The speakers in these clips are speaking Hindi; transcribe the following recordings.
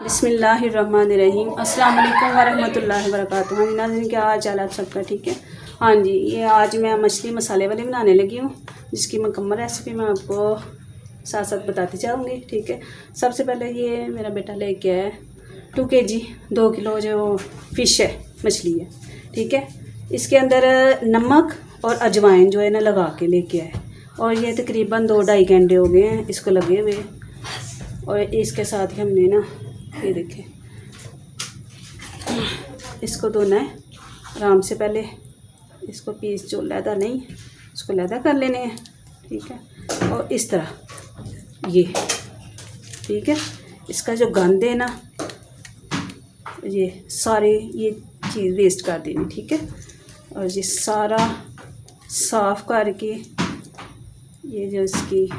बिस्मिल्लाहिर्रहमानिर्रहीम। अस्सलाम वालेकुम वरहमतुल्लाहि वबरकातुहू। हाँ जी नाज़रीन, क्या हाल चाल है आप सबका? ठीक है। हाँ जी, ये आज मैं मछली मसाले वाली बनाने लगी हूँ, जिसकी मुकम्मल रेसिपी मैं आपको साथ साथ बताती जाऊँगी। ठीक है। सबसे पहले ये मेरा बेटा लेके आया 2 kg 2 किलो जो फ़िश है, मछली है। ठीक है। इसके अंदर नमक और अजवाइन जो है ना लगा के लेके आए, और ये तकरीबन 2-2.5 घंटे हो गए हैं इसको लगे हुए। और इसके साथ ही हमने ना ये देखें, इसको धोना है आराम से। पहले इसको पीस जो लैदा नहीं, इसको लैदा कर लेने हैं। ठीक है। और इस तरह ये, ठीक है। इसका जो गंद है ना, ये सारे ये चीज़ वेस्ट कर देनी। ठीक है। और ये सारा साफ़ करके, ये जो इसकी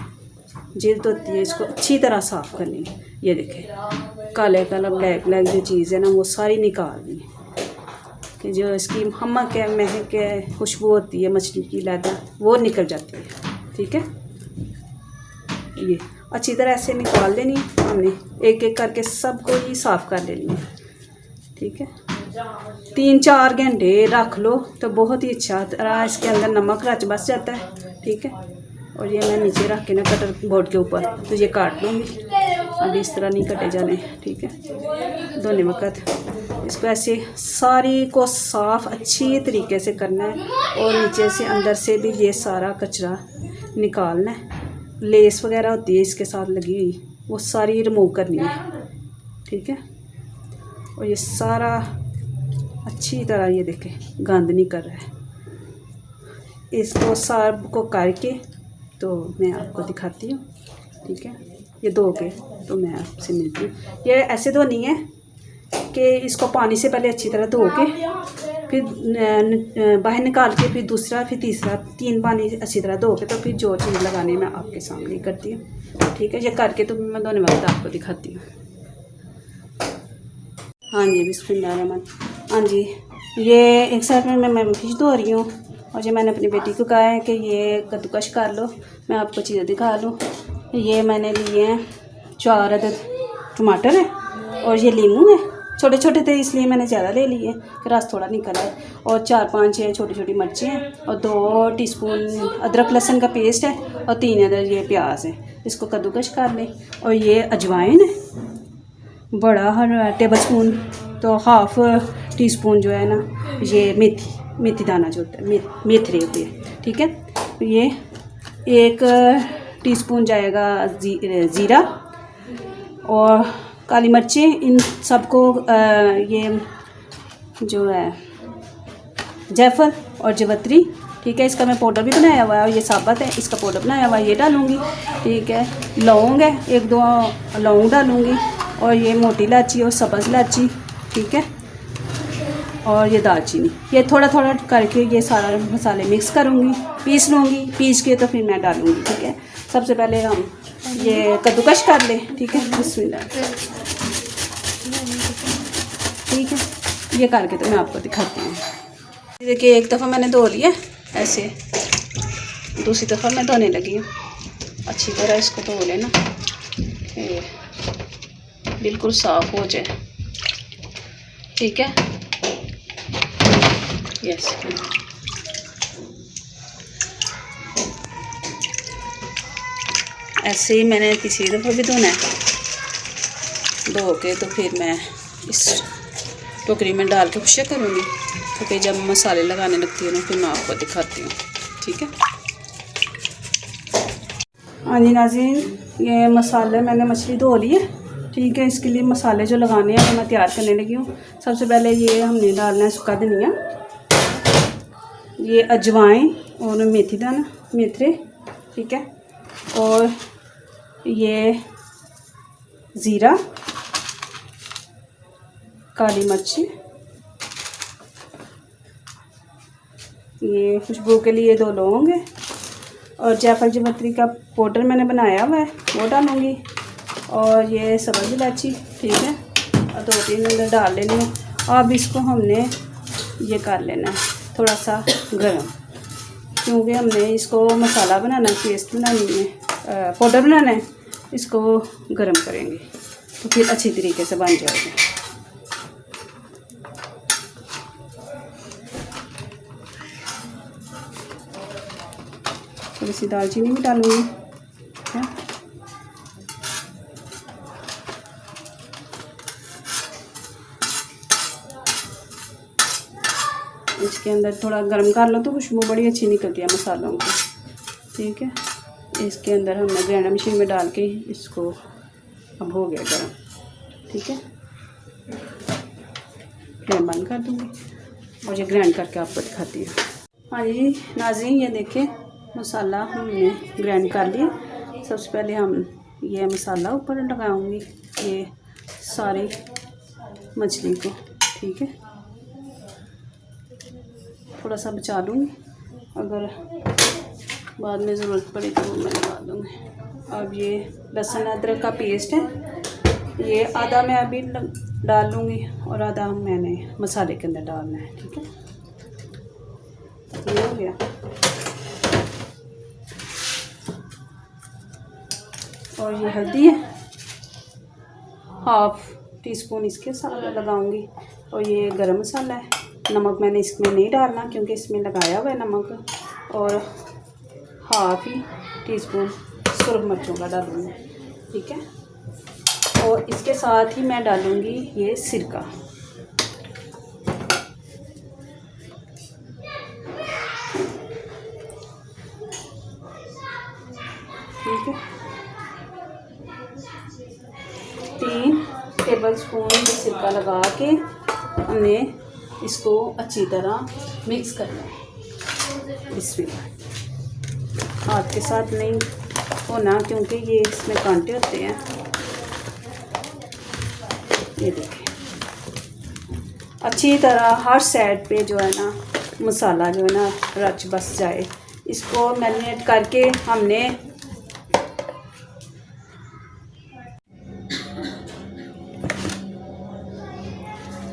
जिल्द होती है इसको अच्छी तरह साफ़ करनी है। ये देखें, काले काला ब्लैक ब्लैक जो चीज़ है ना वो सारी निकालनी है, कि जो इसकी हमक है, महक है, खुशबू होती है मछली की लैदा, वो निकल जाती है। ठीक है। ये अच्छी तरह से निकाल लेनी है हमने, एक एक करके सबको ही साफ़ कर लेनी है। ठीक है। 3-4 घंटे रख लो तो बहुत ही अच्छा तरह इसके अंदर नमक रच बस जाता है। ठीक है। और ये मैं नीचे रख के ना कटर बोर्ड के ऊपर तो ये काट लूँगी। अभी इस तरह नहीं कटे जाने। ठीक है। धोने वक़्त इसको ऐसे सारी को साफ़ अच्छी तरीके से करना है, और नीचे से अंदर से भी ये सारा कचरा निकालना है। लेस वगैरह होती है इसके साथ लगी हुई, वो सारी रिमूव करनी है। ठीक है। और ये सारा अच्छी तरह ये देखें गंद नहीं कर रहा है। इसको सब को करके तो मैं आपको दिखाती हूँ। ठीक है। ये धो के तो मैं आपसे मिलती हूँ। ये ऐसे धोनी है कि इसको पानी से पहले अच्छी तरह धो के, फिर बाहर निकाल के, फिर दूसरा, फिर तीसरा, 3 पानी अच्छी तरह धो के, तो फिर जो चीज़ लगानी मैं आपके सामने करती हूँ। ठीक है। ये करके तो मैं धोने वक्त आपको दिखाती हूँ। हाँ जी, बिस्मिल्लाह। हाँ जी, ये एक साइड में मैं फिश धो रही हूँ, और ये मैंने अपनी बेटी को कहा है कि ये कद्दूकश कर लो, मैं आपको चीज़ें दिखा लूँ। ये मैंने लिए हैं 4 अदद टमाटर है, और ये लीमू है, छोटे छोटे थे इसलिए मैंने ज़्यादा ले लिए कि रस थोड़ा निकला है। और 4-5 छोटी छोटी मिर्चें हैं, और 2 टीस्पून अदरक लहसुन का पेस्ट है, और 3 अदद ये प्याज है। इसको कद्दूकश कर लें। और ये अजवाइन है बड़ा टेबल स्पून, तो हाफ़ टीस्पून जो है ना ये मेथी दाना जो होता है, मेथरे होते हैं। ठीक है। ये 1 टीस्पून जाएगा ज़ीरा और काली मिर्चें, इन सबको ये जो है जायफल और जवत्री। ठीक है। इसका मैं पाउडर भी बनाया हुआ है, और ये साबुत है, इसका पाउडर बनाया हुआ है, ये डालूँगी। ठीक है। लौंग है, 1-2 लौंग डालूँगी, और ये मोटी इलायची और सब्ज़ इलायची। ठीक है। और ये दालचीनी, ये थोड़ा थोड़ा करके ये सारा मसाले मिक्स करूँगी, पीस लूँगी, पीस के तो फिर मैं डालूँगी। ठीक है। सबसे पहले हम ये कद्दूकश कर लें। ठीक है। बिस्मिल्लाह। ठीक है। ये करके तो मैं आपको दिखाती हूँ। देखिए, एक दफ़ा मैंने धो लिया ऐसे, दूसरी दफ़ा मैं धोने लगी हूँ। अच्छी तरह इसको धो लेना, बिल्कुल साफ़ हो जाए। ठीक है। यस। ऐसे ही मैंने तीसरी दफ़ा भी धोना है, धो के तो फिर मैं इस टोकरी में डाल के खुशक करूँगी, तो फिर जब मसाले लगाने लगती हूँ ना फिर मैं आपको दिखाती हूँ। ठीक है। हाँ जी नाज़रीन, ये मसाले मैंने मछली धो ली है। ठीक है। इसके लिए मसाले जो लगाने हैं वो मैं तैयार करने लगी हूँ। सबसे पहले ये हमने डालना है सूखा धनिया, ये अजवाइन और मेथी दाना, मेथरे। ठीक है। और ये ज़ीरा, काली मिर्ची, ये खुशबू के लिए 2 लौंग है, और जायफल जवत्री का पाउडर मैंने बनाया हुआ है वो डालूँगी, और ये सब्ज़ इलायची। ठीक है। और 2-3 अंदर डाल लेनी है। अब इसको हमने ये कर लेना है थोड़ा सा गर्म, क्योंकि हमने इसको मसाला बनाना है, पेस्ट बनानी है, पाउडर बनाना है, इसको गर्म करेंगे। तो फिर अच्छी तरीके से बन जाएगा। थोड़ी सी दालचीनी भी डालूंगी, ठीक है। इसके अंदर थोड़ा गर्म कर लो तो खुशबू बड़ी अच्छी निकलती है मसालों की, ठीक है। इसके अंदर हमने ग्राइंडर मशीन में डाल के इसको अब हो गया गर्म, ठीक है। फ्लेम बंद कर दूँगी और ये ग्राइंड करके आपको दिखाती हूँ। हाँ जी नाज़रीन, ये देखिए मसाला हमने ग्राइंड कर लिया। सबसे पहले हम ये मसाला ऊपर लगाऊंगी, ये सारी मछली को, ठीक है। थोड़ा सा बचा लूँगी, अगर बाद में ज़रूरत पड़े तो मैं लगा दूँगी। अब ये लहसुन अदरक का पेस्ट है, ये आधा मैं अभी डाल लूँगी और आधा मैंने मसाले के अंदर डालना है, ठीक है। ये हो गया। और ये हल्दी है, 1/2 टीस्पून इसके साथ लगाऊंगी। और ये गरम मसाला है। नमक मैंने इसमें नहीं डालना क्योंकि इसमें लगाया हुआ है नमक। और 1/2 टीस्पून सुरख मिर्चों का डालूंगी, ठीक है। और इसके साथ ही मैं डालूंगी ये सिरका, ठीक है। 3 टेबलस्पून सिरका लगा के हमने इसको अच्छी तरह मिक्स करना है। इसमें हाथ के साथ नहीं होना क्योंकि ये इसमें कांटे होते हैं। ये देखें, अच्छी तरह हर साइड पे जो है ना मसाला जो है ना रच बस जाए। इसको मैरिनेट करके हमने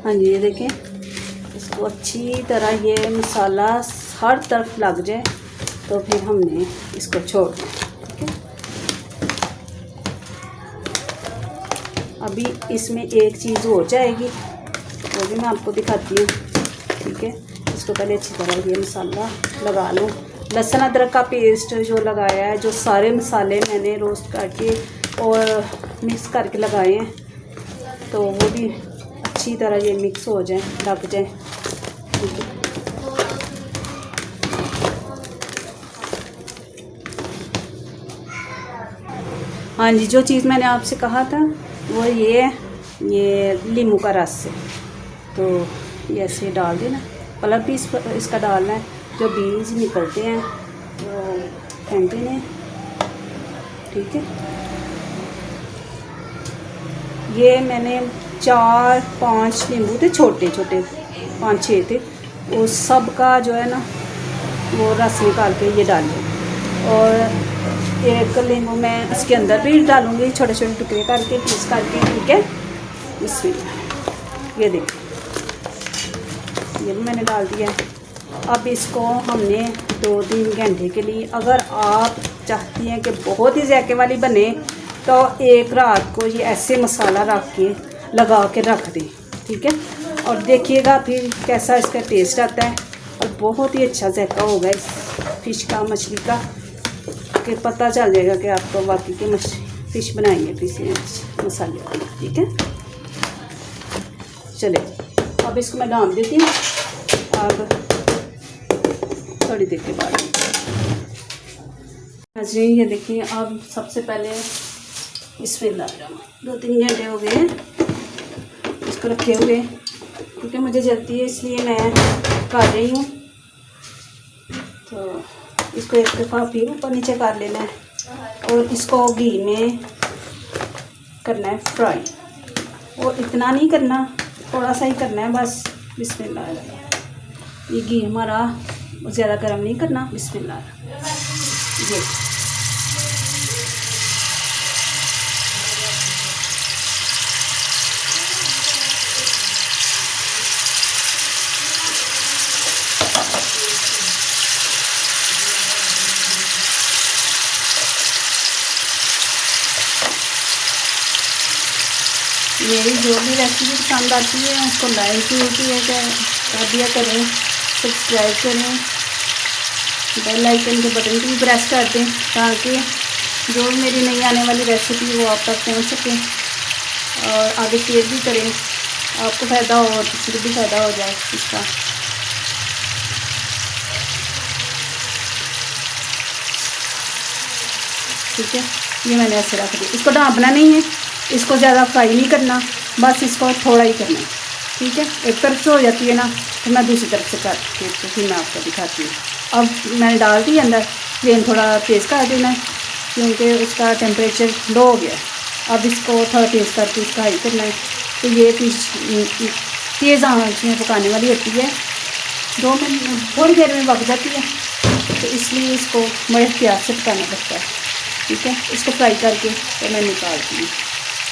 हाँ जी, ये देखें, इसको अच्छी तरह ये मसाला हर तरफ लग जाए तो फिर हमने इसको छोड़ दें, ठीक है। अभी इसमें एक चीज़ हो जाएगी, वो भी मैं आपको दिखाती हूँ, ठीक है। इसको पहले अच्छी तरह ये मसाला लगा लूँ। लहसुन अदरक का पेस्ट जो लगाया है, जो सारे मसाले मैंने रोस्ट करके और मिक्स करके लगाए हैं, तो वो भी अच्छी तरह ये मिक्स हो जाए, लग जाए, ठीक है। हाँ जी, जो चीज़ मैंने आपसे कहा था वो ये नींबू का रस है, तो ये ऐसे डाल देना। पल्प भी इसका डालना है, जो बीज निकलते हैं वो फेंक देने हैं, ठीक है। ये मैंने 4-5 नींबू थे, छोटे छोटे 5-6 थे, वो सब का जो है ना वो रस निकाल के ये डालें। और एक नींबू मैं इसके अंदर भी डालूँगी, छोटे छोटे टुकड़े करके, पीस करके, ठीक है। इसमें ये देखिए, ये भी मैंने डाल दिया है। अब इसको हमने 2-3 घंटे के लिए, अगर आप चाहती हैं कि बहुत ही जायके वाली बने तो एक रात को ये ऐसे मसाला रख के लगा के रख दें, ठीक है। और देखिएगा फिर कैसा इसका टेस्ट आता है, और बहुत ही अच्छा जायका होगा इस फ़िश का, मछली का, कि पता चल जाएगा कि आपको वाकई की फ़िश बनाएंगे फिश मसाले वाली, ठीक है। चलिए अब इसको मैं डाल देती हूँ, अब थोड़ी देर के बाद। अच्छा ये देखिए, अब सबसे पहले इसमें 2-3 घंटे हो गए इसको रखे हुए, क्योंकि मुझे जल्दी है इसलिए मैं कर रही हूँ। तो इसको एक दफ़ा फिर ऊपर नीचे कर लेना है और इसको घी में करना है फ्राई। और इतना नहीं करना, थोड़ा सा ही करना है बस। बिस्मिल्लाह, ये घी हमारा ज़्यादा गर्म नहीं करना। बिस्मिल्लाह, ये मेरी जो भी रेसिपी पसंद आती है उसको लाइक कर दिया करें, सब्सक्राइब करें, बेल आइकन के बटन को भी प्रेस कर दें ताकि जो मेरी नई आने वाली रेसिपी वो आप तक पहुंच सके। और आगे शेयर भी करें, आपको फ़ायदा हो और किसी को भी फ़ायदा हो जाए इसका। ठीक है, ये मैंने ऐसे रख दिया। इसको ढाँपना नहीं है, इसको ज़्यादा फ्राई नहीं करना, बस इसको थोड़ा ही करना है। ठीक है, एक तरफ से हो जाती है ना तो मैं दूसरी तरफ से करती हूँ, तो फिर मैं आपको दिखाती हूँ। अब मैंने डाल दी अंदर, फ्लेम थोड़ा तेज़ कर देना है क्योंकि उसका टेम्परेचर लो हो गया है। अब इसको थोड़ा तेज़ करके इसका हाई करना है। तो ये फिश तेज़ आंच में पकाने वाली होती है, 2 मिनट थोड़ी देर में पक जाती है, तो इसलिए इसको बड़े प्यार से पकाना पड़ता है। ठीक है, इसको फ्राई करके तो मैं निकालती हूँ।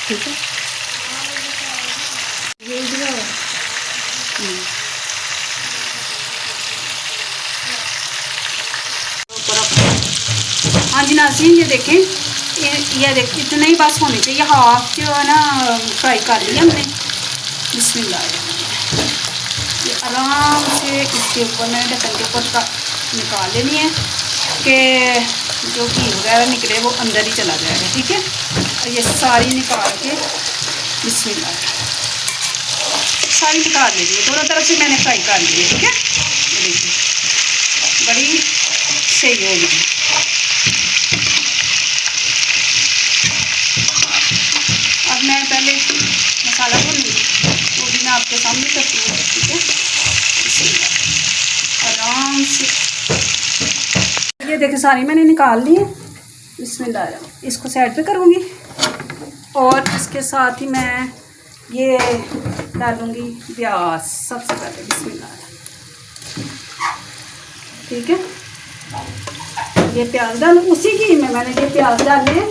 ठीक है, ये भी है। हाँ जी नाज़रीन, ये देखें, ये देख इतना ही बस होने चाहिए। हाफ जो है ना फ्राई कर लिया हमने। बिस्मिल्लाह, ये आराम से इसके ऊपर मैंने ढक्कन के ऊपर निकाल लेनी है कि जो घी वगैरह निकले वो अंदर ही चला जाएगा। ठीक है, और ये सारी निकाल के बिस्मिल्लाह सारी निकाल लीजिए। दोनों तरफ से मैंने फ्राई कर ली है। ठीक है, ये देखिए बड़ी सही होगी। अब मैं पहले मसाला भूनूंगी, वो भी मैं आपके सामने करती हूँ। ठीक है, आराम से ये देखिए सारी मैंने निकाल ली है। बिस्मिल्लाह, इसको साइड पे करूँगी और इसके साथ ही मैं ये डालूँगी प्याज सबसे पहले। बिस्मिल्लाह, ठीक है, ये प्याज डाल, उसी घी में मैंने ये प्याज डाले हैं।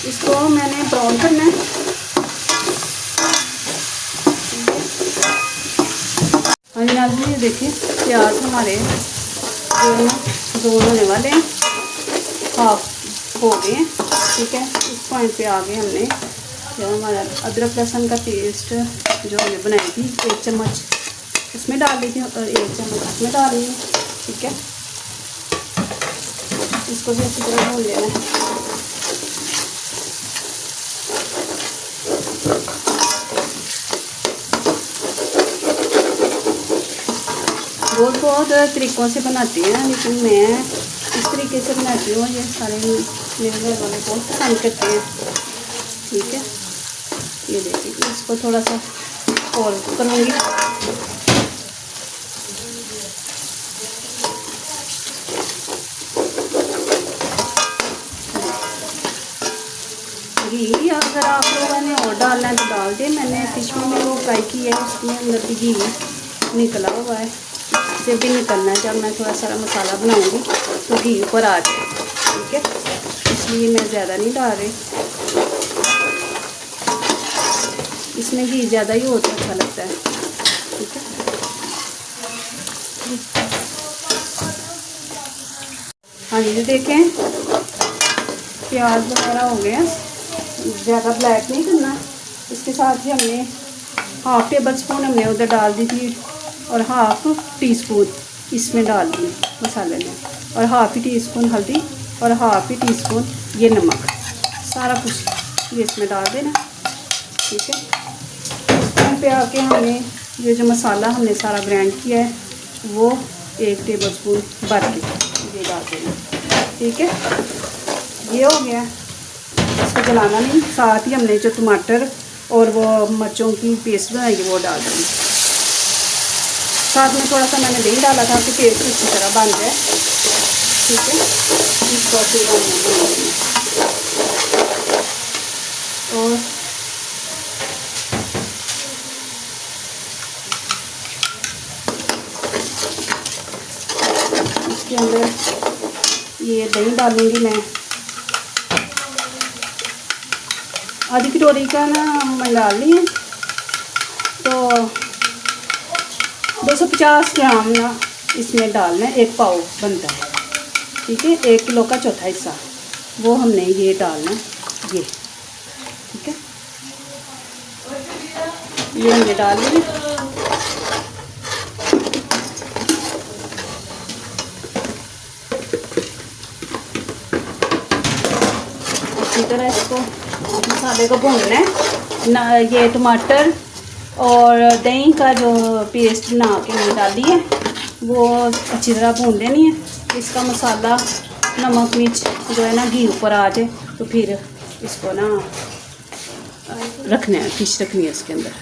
इसको मैंने ब्राउन करना है। हाँ जी नाज़रीन, ये देखिए प्याज हमारे जो है ना ब्राउन होने वाले हैं, हाफ हो गए हैं। ठीक है, इस पॉइंट पे आ गए हमने जो हमारा अदरक लहसुन का पेस्ट जो हमने बनाई थी 1 चम्मच उसमें डाल दी थी और 1 चम्मच उसमें डाल दी। ठीक है, इसको भी अच्छी तरह भून लेना है। बहुत तरीक़ों से बनाती हैं, लेकिन मैं इस तरीके से बनाती हूँ। ये सारे मेरे घर वाले बहुत पसंद करते हैं। ठीक है, ये देखिए इसको थोड़ा सा और करूँगी। घी अगर आप लोगों ने और डालना है तो डाल दें। मैंने फिश में मैंने फ्राई की है, उसमें अंदर भी घी निकला हुआ है, से भी निकलना है। जब मैं थोड़ा सारा मसाला बनाऊंगी तो घी ऊपर आ जाए। ठीक है, इसलिए मैं ज़्यादा नहीं डाल रही, इसमें घी ज़्यादा ही हो तो अच्छा लगता है। ठीक है, हाँ जी देखें प्याज वगैरह हो गया, ज़्यादा ब्लैक नहीं करना। इसके साथ ही हमने हाफ़ टेबल स्पून हमने उधर डाल दी थी और हाफ़ टी स्पून इसमें डाल दिए मसाले में, और हाफ़ ही टी स्पून हल्दी और हाफ़ ही टी स्पून ये नमक, सारा कुछ ये इसमें डाल देना। ठीक है, इस टाइम पे आके हमने ये जो मसाला हमने सारा ग्राइंड किया है वो 1 टेबल स्पून भर के ये डाल देना। ठीक है, ये हो गया, इसको जलाना नहीं। साथ ही हमने जो टमाटर और वो मिर्चों की पेस्ट बनाई वो डाल देंगे। साथ में थोड़ा सा मैंने दही डाला था कि पेस्ट अच्छी तरह बन जाए। ठीक है, इसको फिर और इसके अंदर ये दही डालूंगी मैं, आधी कटोरी का ना मैं डाल ली है, तो 250 ग्राम ना इसमें डालना है, 1 पाव बनता है। ठीक है, 1 किलो का चौथा हिस्सा वो हमने ये डालना, ये ठीक है, ये हमने डाल लिया। अच्छी तरह इसको मसाले को भूनना है ना। ये टमाटर और दही का जो पेस्ट बना के मैंने डाली है वो अच्छी तरह भून लेनी है। इसका मसाला नमक मिर्च जो है ना घी ऊपर आ जाए तो फिर इसको ना रखना है, फिश रखनी है इसके अंदर।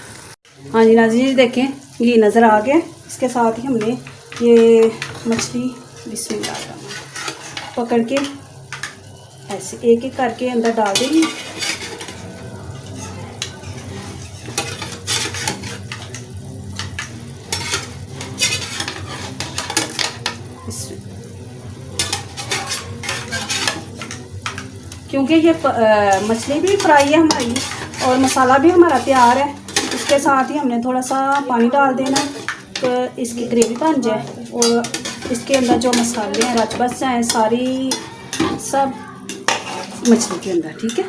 हाँ जी नाज़रीन जी देखें घी नज़र आ गया। इसके साथ ही हमने ये मछली बिस्मिल्लाह पकड़ के ऐसे एक एक करके अंदर डाल देंगे। क्योंकि ये मछली भी फ्राई है हमारी और मसाला भी हमारा तैयार है, इसके साथ ही हमने थोड़ा सा पानी डाल देना तो इसकी ग्रेवी बन जाए और इसके अंदर जो मसाले हैं रच बस जाए सारी सब मछली के अंदर। ठीक है,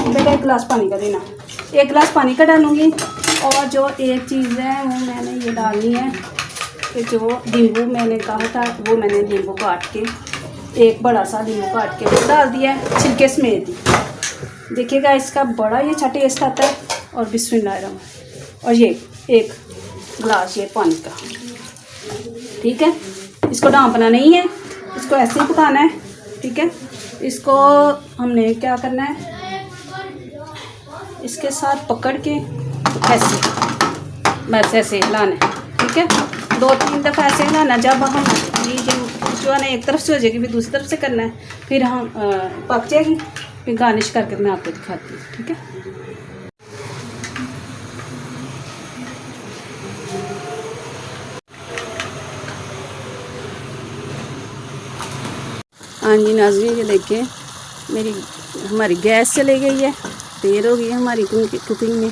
बेटा 1 गिलास पानी का देना, 1 गिलास पानी का डालूँगी। और जो एक चीज़ है वो मैंने ये डालनी है कि जो नींबू मैंने कहा था वो मैंने नींबू काट के 1 बड़ा सा नींबू काट के वो डाल दिया है छिलके समेत ही। देखिएगा इसका बड़ा ही अच्छा टेस्ट आता है। और बिस्मिल्लाह और ये 1 गिलास ये पानी का। ठीक है, इसको ढाँपना नहीं है, इसको ऐसे ही पकाना है। ठीक है, इसको हमने क्या करना है, इसके साथ पकड़ के ऐसे बस ऐसे हिलाना है। ठीक है, 2-3 दफ़ा ऐसे हिलाना। जब हम ये जो है ना एक तरफ से हो जाएगी फिर दूसरी तरफ से करना है, फिर हम पक जाएगी, फिर गार्निश करके मैं आपको दिखाती हूँ। ठीक है, हाँ जी नाज़रीन ये देखिए हमारी गैस चली गई है, देर हो गई है हमारी कुकिंग में।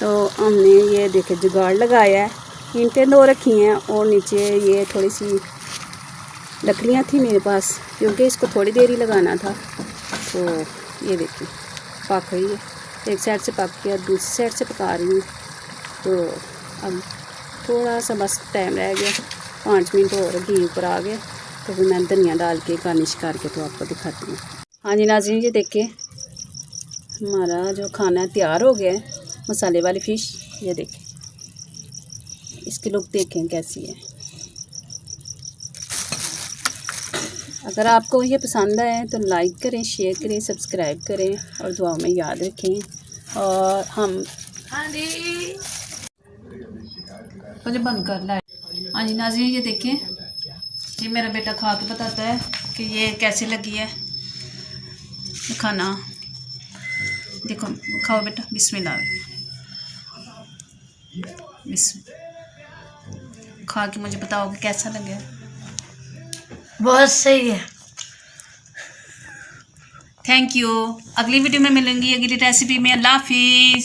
तो हमने ये देखे जुगाड़ लगाया है, ईंटें 2 रखी हैं और नीचे ये थोड़ी सी लकड़ियाँ थी मेरे पास क्योंकि इसको थोड़ी देर ही लगाना था। तो ये देखिए पक रही है, एक साइड से पक के और दूसरी साइड से पका रही हूँ। तो अब थोड़ा सा बस टाइम रह गया, 5 मिनट और घी ऊपर आ गया तो फिर मैं धनिया डाल के गार्निश करके तो आपको दिखाती हूँ। हाँ जी नाज़रीन ये देखिए हमारा जो खाना तैयार हो गया है, मसाले वाली फ़िश। ये देखिए इसकी लुक देखें कैसी है। अगर आपको ये पसंद आए तो लाइक करें, शेयर करें, सब्सक्राइब करें और दुआ में याद रखें। और हम मुझे बंद कर ला। हाँ जी नाज़रीन ये देखें ये मेरा बेटा खा के बताता है कि ये कैसी लगी है खाना। देखो खाओ बेटा, बिस्मिल्लाह खा के मुझे बताओ कि कैसा लगे। बहुत सही है। Thank you. अगली वीडियो में मिलेंगी अगली रेसिपी में। अल्लाह हाफिज़।